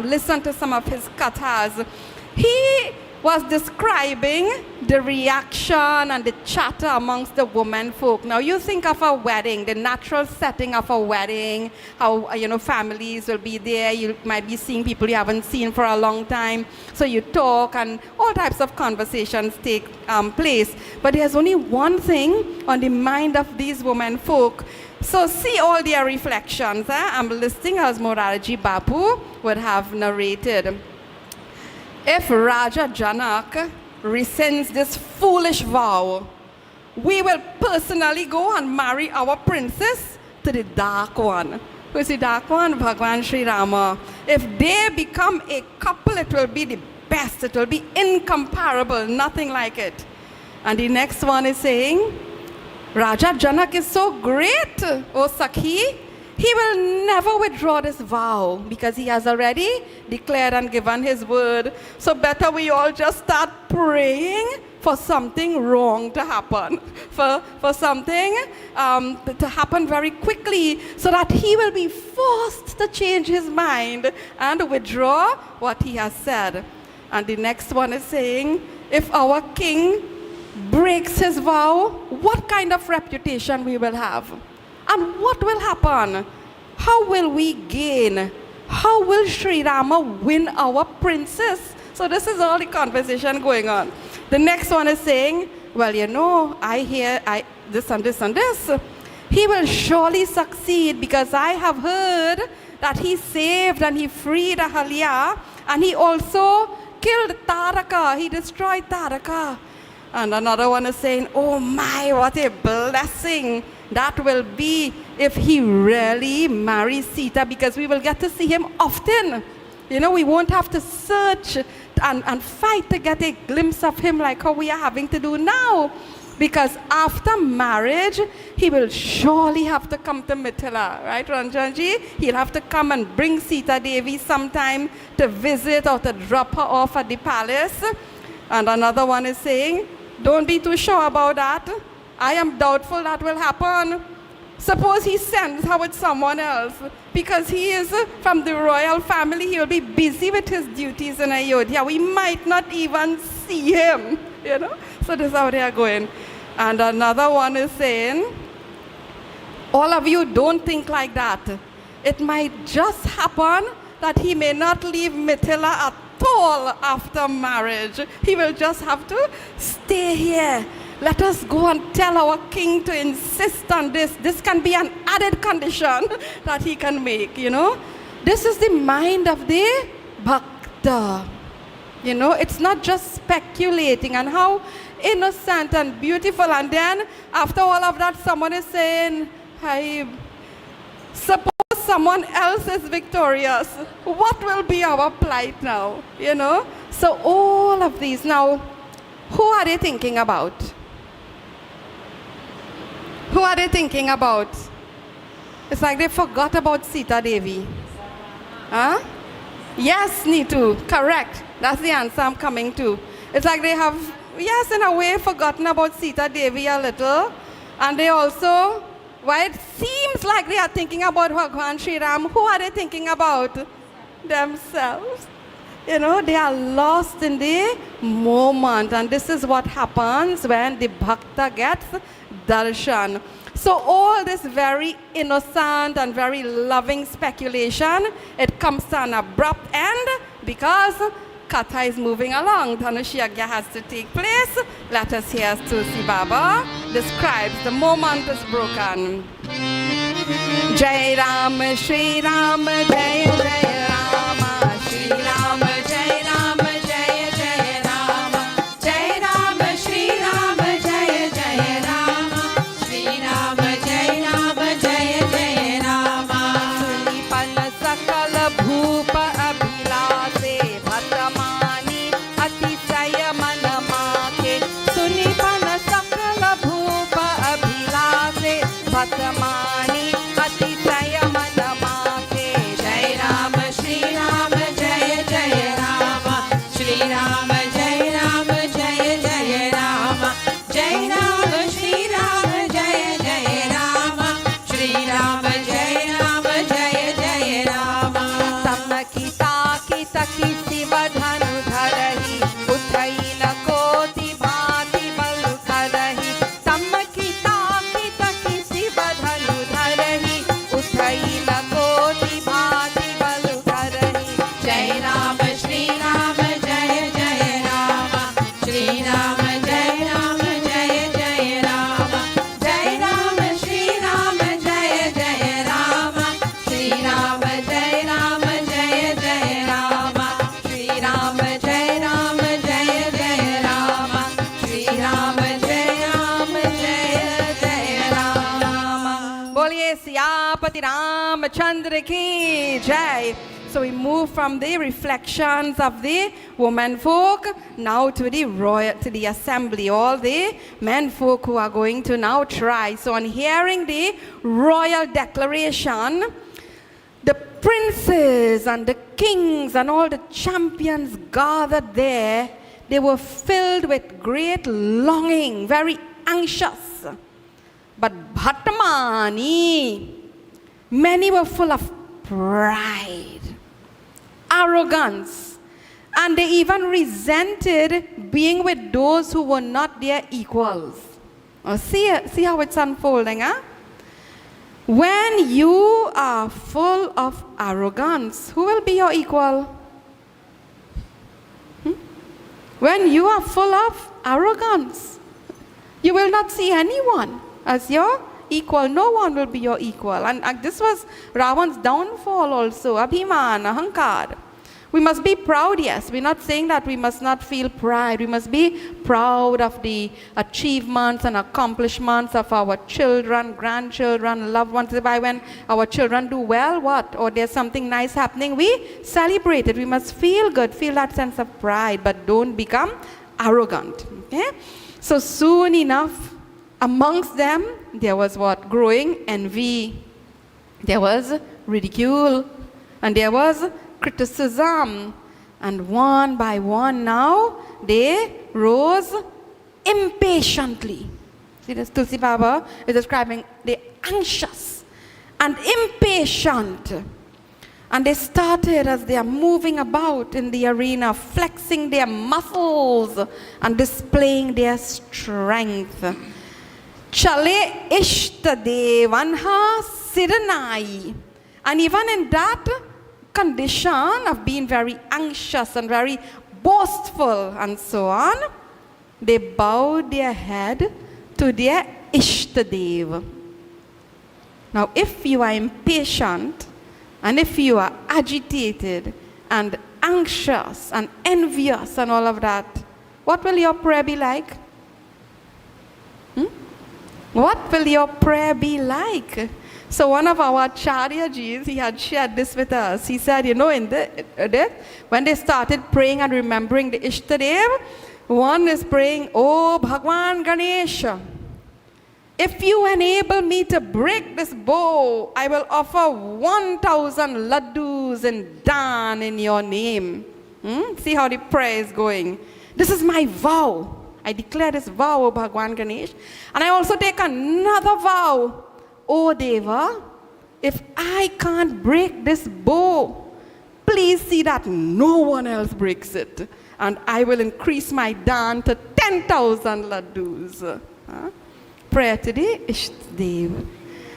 listen to some of his Kathas. He was describing the reaction and the chatter amongst the women folk. Now you think of a wedding, the natural setting of a wedding, how, you know, families will be there. You might be seeing people you haven't seen for a long time. So you talk and all types of conversations take place. But there's only one thing on the mind of these women folk. So see all their reflections. I'm listing as Morarji Bapu would have narrated. If Raja Janak rescinds this foolish vow, we will personally go and marry our princess to the Dark One. Who is the Dark One? Bhagwan Sri Rama. If they become a couple, it will be the best. It will be incomparable, nothing like it. And the next one is saying, Raja Janak is so great, O Sakhi. He will never withdraw this vow because he has already declared and given his word. So better we all just start praying for something wrong to happen, for something to happen very quickly so that he will be forced to change his mind and withdraw what he has said. And the next one is saying, if our king breaks his vow, what kind of reputation we will have? And what will happen? How will we gain? How will Sri Rama win our princess? So this is all the conversation going on. The next one is saying, well, you know, I hear this and this and this. He will surely succeed because I have heard that he saved and he freed Ahalya and he also killed Taraka. He destroyed Taraka. And another one is saying, oh my, what a blessing that will be if he really marries Sita, because we will get to see him often. You know, we won't have to search and fight to get a glimpse of him like how we are having to do now. Because after marriage, he will surely have to come to Mithila, right, Ranjanji? He'll have to come and bring Sita Devi sometime to visit or to drop her off at the palace. And another one is saying, don't be too sure about that. I am doubtful that will happen. Suppose he sends her with someone else. Because he is from the royal family, he will be busy with his duties in Ayodhya. We might not even see him, you know. So this is how they are going. And another one is saying, all of you don't think like that. It might just happen that he may not leave Mithila at all after marriage. He will just have to stay here. Let us go and tell our king to insist on this. This can be an added condition that he can make, you know. This is the mind of the Bhakta. You know, it's not just speculating, and how innocent and beautiful. And then after all of that, someone is saying, hey, suppose someone else is victorious. What will be our plight now? You know? So all of these. Now, who are they thinking about? Who are they thinking about? It's like they forgot about Sita Devi. Huh? Yes, Neetu, correct. That's the answer I'm coming to. It's like they have, yes, in a way, forgotten about Sita Devi a little. And they also, well, it seems like they are thinking about Bhagwan Sri Ram. Who are they thinking about? Themselves. You know, they are lost in the moment. And this is what happens when the Bhakta gets darshan. So all this very innocent and very loving speculation, it comes to an abrupt end because Katha is moving along. Dhanushiyagya has to take place. Let us hear Tulsi Baba describes the moment is broken. Jai Ram, Shri Ram, Jai Jai Rama, Shri Ram, Jai Ram, Jai Jai Rama, Jai Ram, Shri Ram, Jai Jai Rama, Shri Ram, Jai Ram, Jai Jai Rama. Sunipan sakal bhupa abhilase bhatamani atisaya manamake. Sunipan sakal bhupa abhilase bhatamani atisaya manamake. Jai Ram, Shri Ram, Jai Jai Rama, Shri Ram, Jai Ram, Jai Jai Rama, Jai Ram, Shri Ram, Jai Jai Rama, Shri Ram, Jai Ram, Jai Jai Rama. Tamaki taki siva dhanu dharahi, uthai na koti bhati bal karahi. Tamaki taki siva dhanu dharahi, uthai na koti bhati bal karahi. Jai Ram, Shri Ram, Jai Jai Rama, Shri Ram, Jai Ram, Jai Jai Rama, Jai Ram, Shri Ram, Jai Jai Rama, Shri Ram, Jai Ram, Jai Jai Rama, Shri Ram, Jai Ram, Jai Jai Rama, Shri Ram, Jai Ram, Jai Jai Rama. Boliye Siyapati Ramchandra ki Jai. So we move from the reflections of the women folk now to the royal, to the assembly, all the men folk who are going to now try. So on hearing the royal declaration, the princes and the kings and all the champions gathered there, they were filled with great longing, very anxious. But Bhattamani, many were full of pride, arrogance, and they even resented being with those who were not their equals. Oh, see how it's unfolding, huh? When you are full of arrogance, who will be your equal? When you are full of arrogance, you will not see anyone as your equal. No one will be your equal. And this was Ravan's downfall also. Abhiman, Ahankar. We must be proud, yes. We're not saying that we must not feel pride. We must be proud of the achievements and accomplishments of our children, grandchildren, loved ones. When our children do well, what? Or there's something nice happening, we celebrate it. We must feel good, feel that sense of pride, but don't become arrogant. Okay? So soon enough, amongst them, there was what? Growing envy. There was ridicule. And there was criticism. And one by one now, they rose impatiently. See, this Tulsi Baba is describing the anxious and impatient. And they started as they are moving about in the arena, flexing their muscles and displaying their strength. Chale ishta devanha siranai. And even in that condition of being very anxious and very boastful and so on, they bowed their head to their Ishtadev. Now, if you are impatient and if you are agitated and anxious and envious and all of that, what will your prayer be like? What will your prayer be like? So one of our Acharyajis, he had shared this with us. He said, you know, when they started praying and remembering the Ishtadev, one is praying, "Oh Bhagwan Ganesha, if you enable me to break this bow, I will offer 1,000 laddus in dan in your name." See how the prayer is going. This is my vow. I declare this vow, O Bhagwan Ganesh. And I also take another vow. "Oh Deva, if I can't break this bow, please see that no one else breaks it. And I will increase my dan to 10,000 laddus." Prayer to the Ishtadev.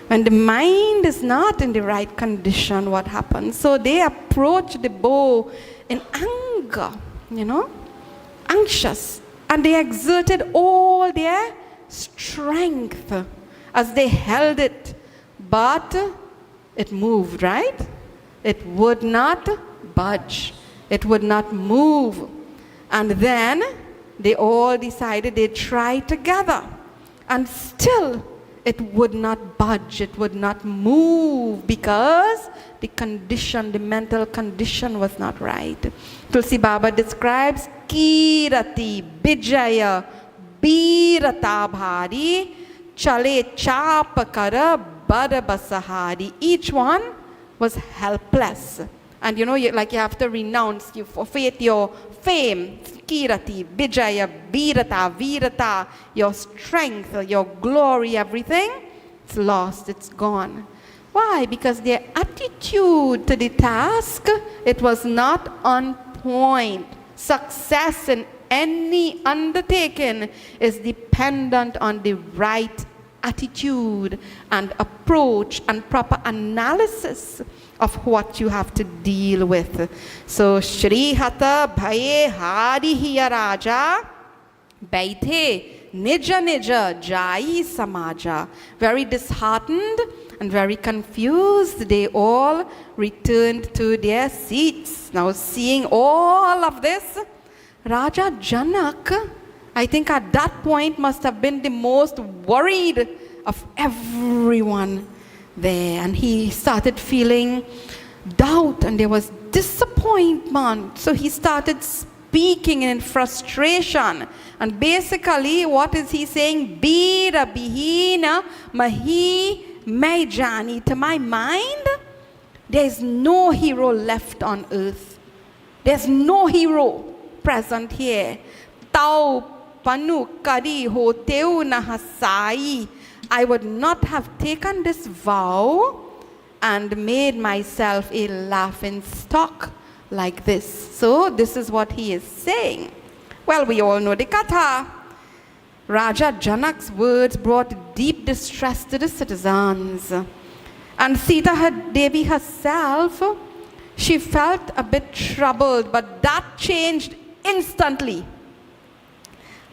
When the mind is not in the right condition, what happens? So they approach the bow in anger, anxious. And they exerted all their strength as they held it. But it moved, right? It would not budge. It would not move. And then they all decided they'd try together. And still, it would not budge. It would not move because the condition, the mental condition was not right. Tulsi Baba describes Kirati, Bijaya, Birata Bhari, Chale Chapakara, Badabasahari. Each one was helpless. And you have to renounce, you forfeit your fame, Kirati, Bijaya, Virata, Virata, your strength, your glory, everything. It's lost, it's gone. Why? Because their attitude to the task, it was not on point. Success in any undertaking is dependent on the right attitude and approach and proper analysis of what you have to deal with. So, Shri Hatha Bhaye Hari Hiya Raja Baithe Nija Nija Jai Samaja. Very disheartened and very confused, they all returned to their seats. Now, seeing all of this, Raja Janak, I think at that point must have been the most worried of everyone there. And he started feeling doubt and there was disappointment. So he started speaking in frustration. And basically, what is he saying? Bira bihina mahi maijani. To my mind, there is no hero left on earth. There's no hero present here. Tau panu kari ho teu nahasai. I would not have taken this vow and made myself a laughing stock like this. So this is what he is saying. Well, we all know the Katha. Raja Janak's words brought deep distress to the citizens. And Sita Devi herself, she felt a bit troubled, but that changed instantly.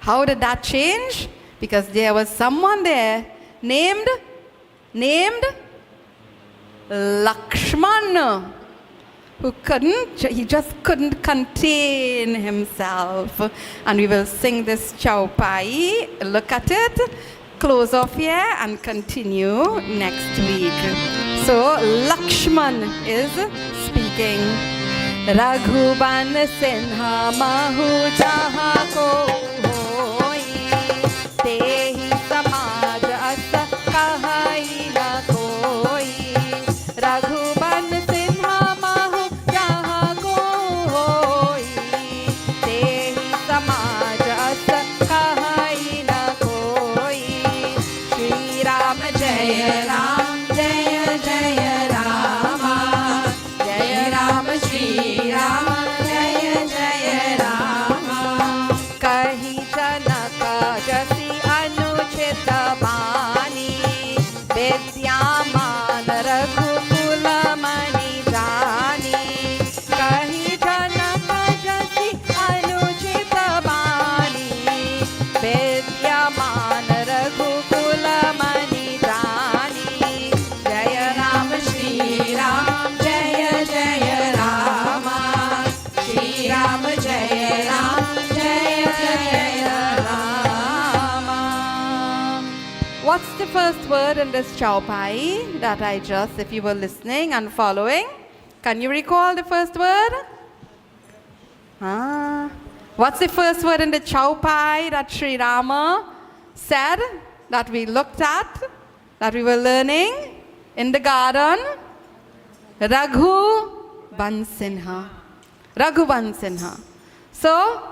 How did that change? Because there was someone there named Lakshman, he just couldn't contain himself. And we will sing this Chaupai, look at it, close off here and continue next week. So Lakshman is speaking. Raghuban Sinha Mahu Jaha Ko Hoi the first word in this chaupai that I just, if you were listening and following? Can you recall the first word? What's the first word in the chaupai that Sri Rama said, that we looked at, that we were learning in the garden? Raghu Bansinha. Raghu Bansinha. So,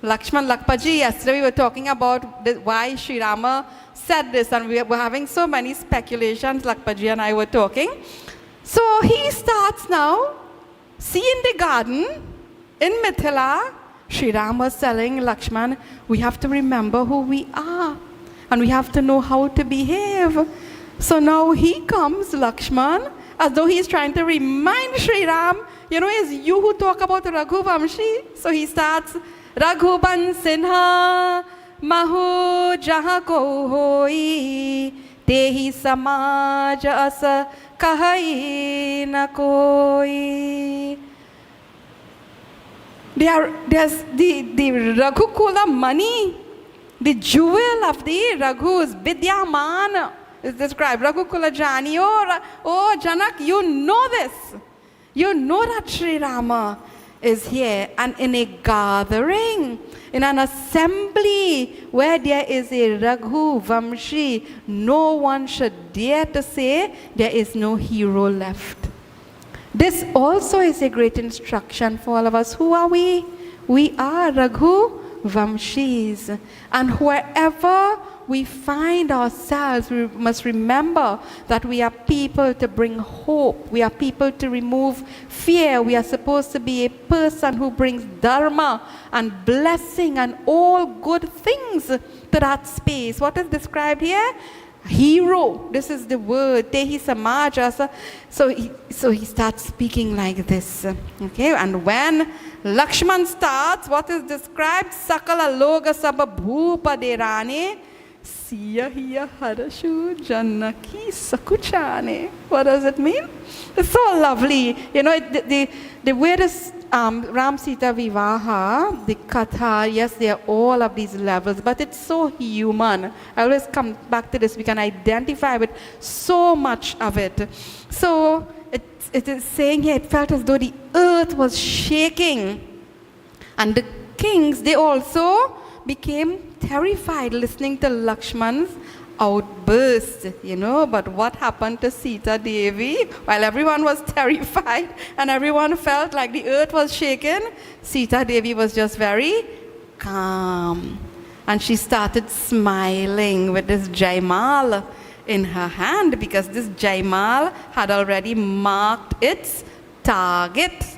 Lakshman Lakpaji, yesterday we were talking about why Sri Rama said this, and we were having so many speculations, Lakpaji and I were talking. So he starts now, see in the garden, in Mithila, Sri Rama was telling Lakshman, we have to remember who we are, and we have to know how to behave. So now he comes, Lakshman, as though he's trying to remind Sri Ram, you know, it's you who talk about Raghu Vamshi. So he starts, Raghu Bansinha, Mahu Jaha ko hoi, Tehi Samaj Asa Kahai na koi. There's the Raghukula money, the jewel of the Raghus, Vidyaman is described. Raghukula Jani, oh Janak, you know this. You know that Sri Rama is here, and in a gathering, in an assembly where there is a Raghu Vamshi, no one should dare to say there is no hero left. This also is a great instruction for all of us. Who are we? We are Raghu Vamshis. And wherever we find ourselves, we must remember that we are people to bring hope. We are people to remove fear. We are supposed to be a person who brings dharma and blessing and all good things to that space. What is described here? Hero. This is the word. Tehi Samaja. So he starts speaking like this. Okay, and when Lakshman starts, what is described? Sakala Loga Sabha Bhupa Derane. Siya hiya harashu janaki sakuchane. What does it mean? It's so lovely. You know, the way this Ram Sita Vivaaha, the Katha, yes, they are all of these levels, but it's so human. I always come back to this. We can identify with so much of it. So it is saying here, it felt as though the earth was shaking. And the kings, they also became terrified listening to Lakshman's outburst, you know. But what happened to Sita Devi? While everyone was terrified and everyone felt like the earth was shaken, Sita Devi was just very calm. And she started smiling with this Jaimal in her hand, because this Jaimal had already marked its target.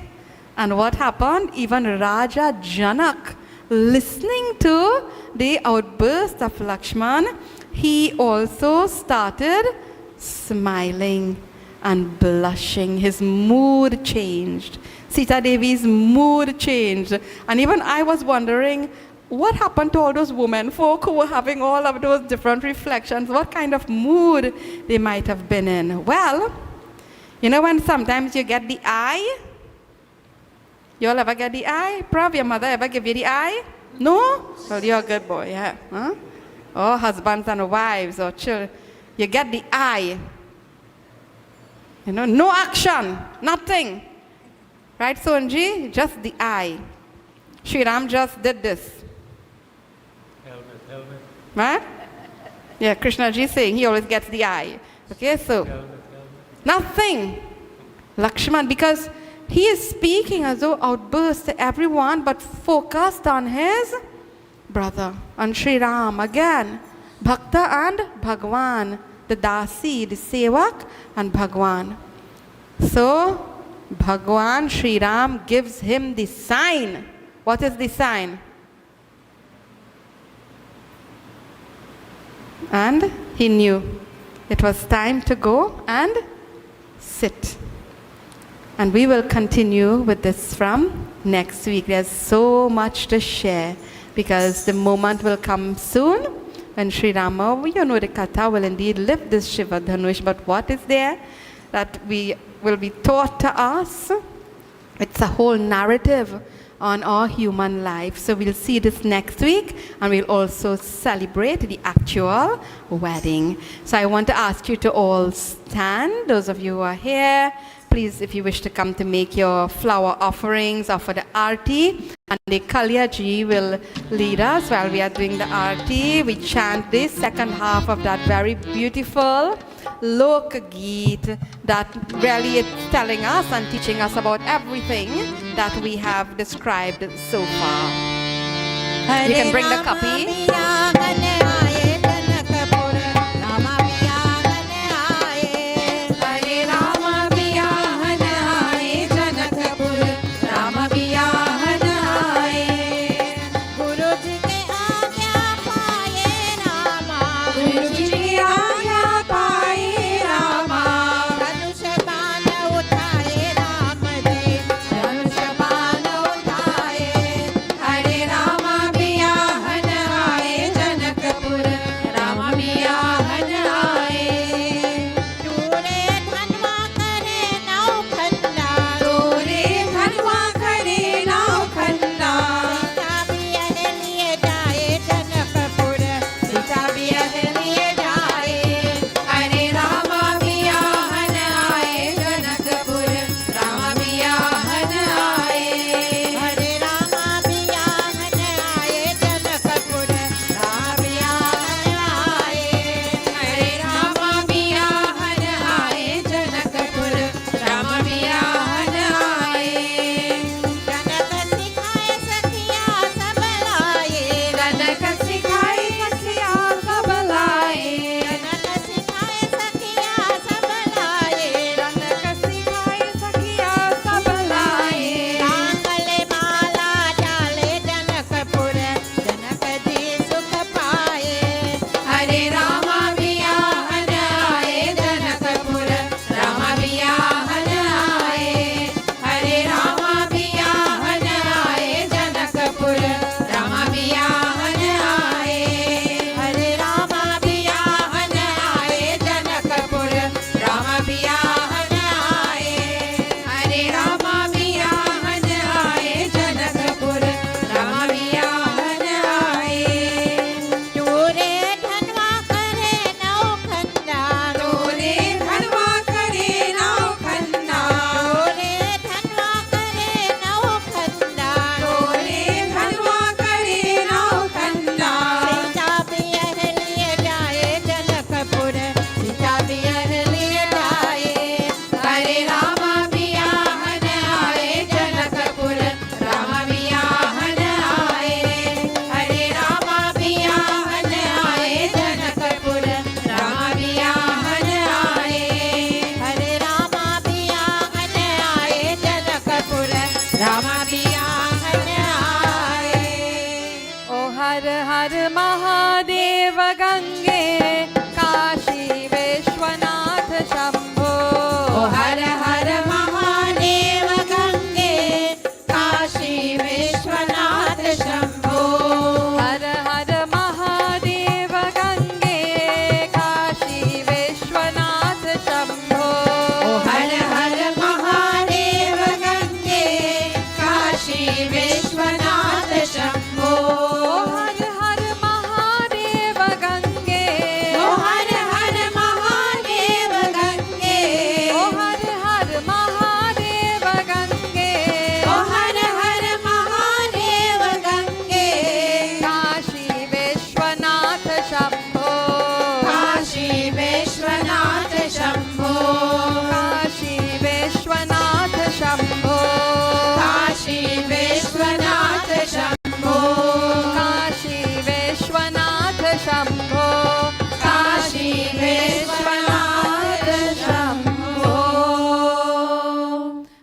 And what happened? Even Raja Janak, listening to the outburst of Lakshman, he also started smiling and blushing. His mood changed. Sita Devi's mood changed. And even I was wondering, what happened to all those women folk who were having all of those different reflections? What kind of mood they might have been in? Well, you know when sometimes you get the eye? You all ever get the eye? Prav, your mother ever give you the eye? No? Well, you're a good boy, yeah. Huh? Or husbands and wives or children. You get the eye. You know, no action, nothing. Right, Sonji? Just the eye. Sri Ram just did this. Helmet. Right? Yeah, Krishna ji saying he always gets the eye. Okay, so nothing. Lakshman, because he is speaking as though outburst to everyone, but focused on his brother, on Sri Ram again. Bhakta and Bhagwan, the Dasi, the Sevak and Bhagwan. So, Bhagwan, Sri Ram gives him the sign. What is the sign? And he knew it was time to go and sit. And we will continue with this from next week. There's so much to share, because the moment will come soon when Sri Rama, you know, the Katha will indeed lift this Shiva Dhanush. But what is there that we will be taught to us? It's a whole narrative on our human life. So we'll see this next week, and we'll also celebrate the actual wedding. So I want to ask you to all stand, those of you who are here. Please, if you wish to come to make your flower offerings or for the arti, and the Kalyaji will lead us while we are doing the arti. We chant this second half of that very beautiful Lok Geet that really is telling us and teaching us about everything that we have described so far. You can bring the copy.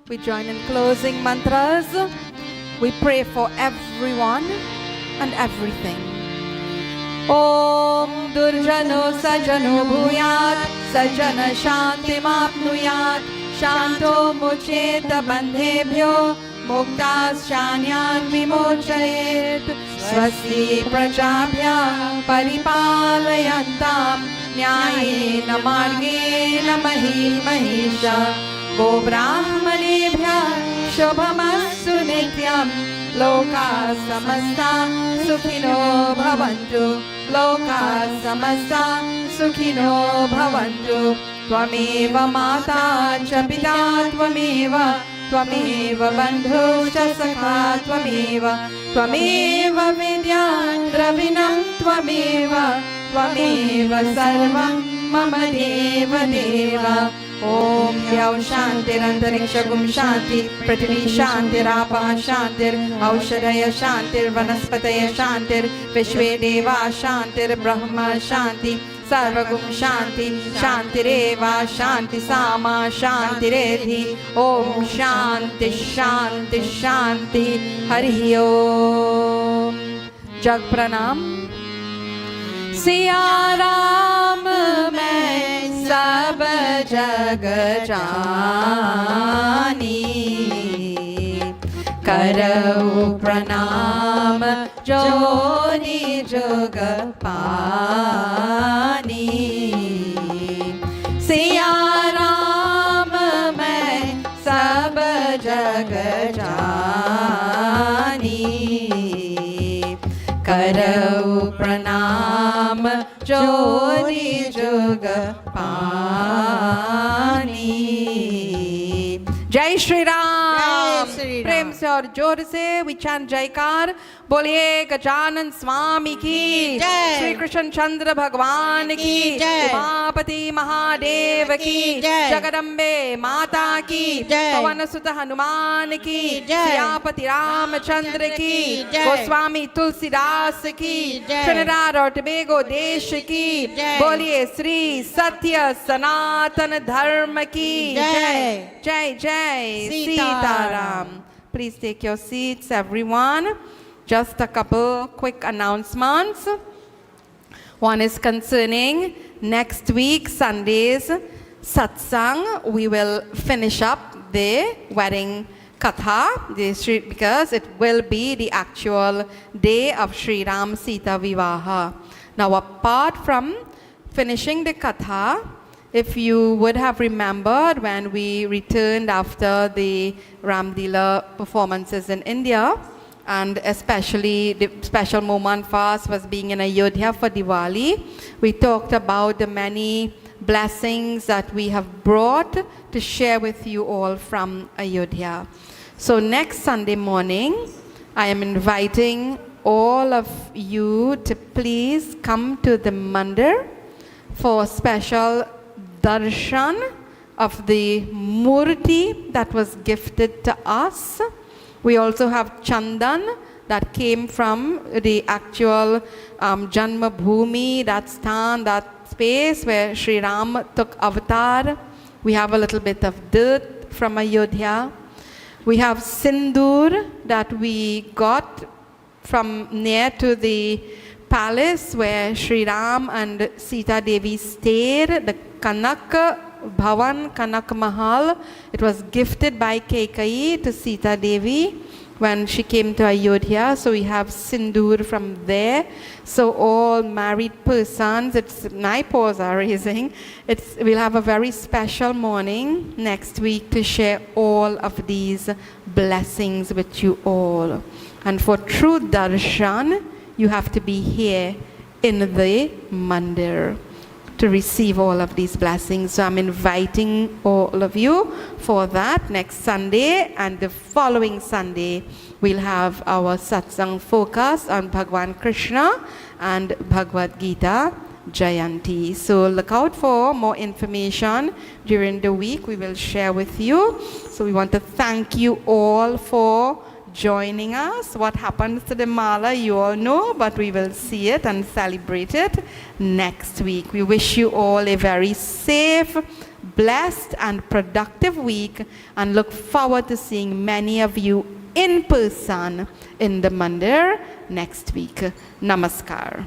We join in closing mantras. We pray for everyone and everything. Om Durjano Sajano Bhuyat Sajana Shanti Mapnuyat Shanto Mucheta Bandhebhyo Muktas Shanyan Vimochayet Swasti Prajabhya Paripalayantam Nyayena Margena Mahi Mahisha Go Brahmanebhya Shubhamastu Nityam loka samasta sukhino bhavantu, loka samasta sukhino bhavantu. Tvameva mata cha pita tvameva, tvameva bandhu cha sakha tvameva, tvameva vidya dravinam tvameva, tvameva sarvam mama deva deva. Om Dyav Shantir Antarikshagum Shanti Prithvi Shantir Apah Shantir Aushadaya Shantir Vanaspataya Shantir Vishwe Deva Shantir Brahma Shanti Sarvagum Shanti Shantireva Shanti Sama Shantiredhi. Om Shanti Shanti Shanti. Hari Om. Jag Pranam. Siya Ram मैं सब जग जानी, करऊ प्रणाम जो निजुग पानी। सिया राम मैं सब जग जानी, करऊ प्रणाम जो निजुग पानी। जय श्री राम। प्रेम से और जोर से विचार जयकार बोलिए। गजानन स्वामी की जय। श्री कृष्ण चंद्र भगवान की जय। उमापति महादेव की जय। जगदम्बे माता की जय। पवन सुत हनुमान की जय। सियापति रामचंद्र की जय। गोस्वामी तुलसीदास की जय। ट्रिनिडाद और टोबैगो देश की जय। बोलिए। श्री सत्य सनातन धर्म की जय। जय जय Sitaram. Sitaram. Please take your seats, everyone. Just a couple quick announcements. One is concerning next week, Sunday's Satsang. We will finish up the wedding Katha, because it will be the actual day of Shri Ram Sita Vivaaha. Now, apart from finishing the Katha, if you would have remembered when we returned after the Ramlila performances in India, and especially the special moment for us was being in Ayodhya for Diwali, we talked about the many blessings that we have brought to share with you all from Ayodhya. So next Sunday morning, I am inviting all of you to please come to the mandir for special darshan of the murti that was gifted to us. We also have chandan that came from the actual Janma Bhumi, that stan, that space where Sri Ram took avatar. We have a little bit of dirt from Ayodhya. We have sindoor that we got from near to the palace where Sri Ram and Sita Devi stayed, the Kanak Bhavan, Kanak Mahal. It was gifted by Kekai to Sita Devi when she came to Ayodhya. So we have sindoor from there. So all married persons, my paws are raising. We'll have a very special morning next week to share all of these blessings with you all. And for true darshan, you have to be here in the mandir to receive all of these blessings. So I'm inviting all of you for that next Sunday, and the following Sunday we'll have our satsang focus on Bhagwan Krishna and Bhagavad Gita Jayanti. So look out for more information during the week we will share with you. So we want to thank you all for joining us. What happens to the mala, you all know, but we will see it and celebrate it next week. We wish you all a very safe, blessed, and productive week, and look forward to seeing many of you in person in the mandir next week. Namaskar.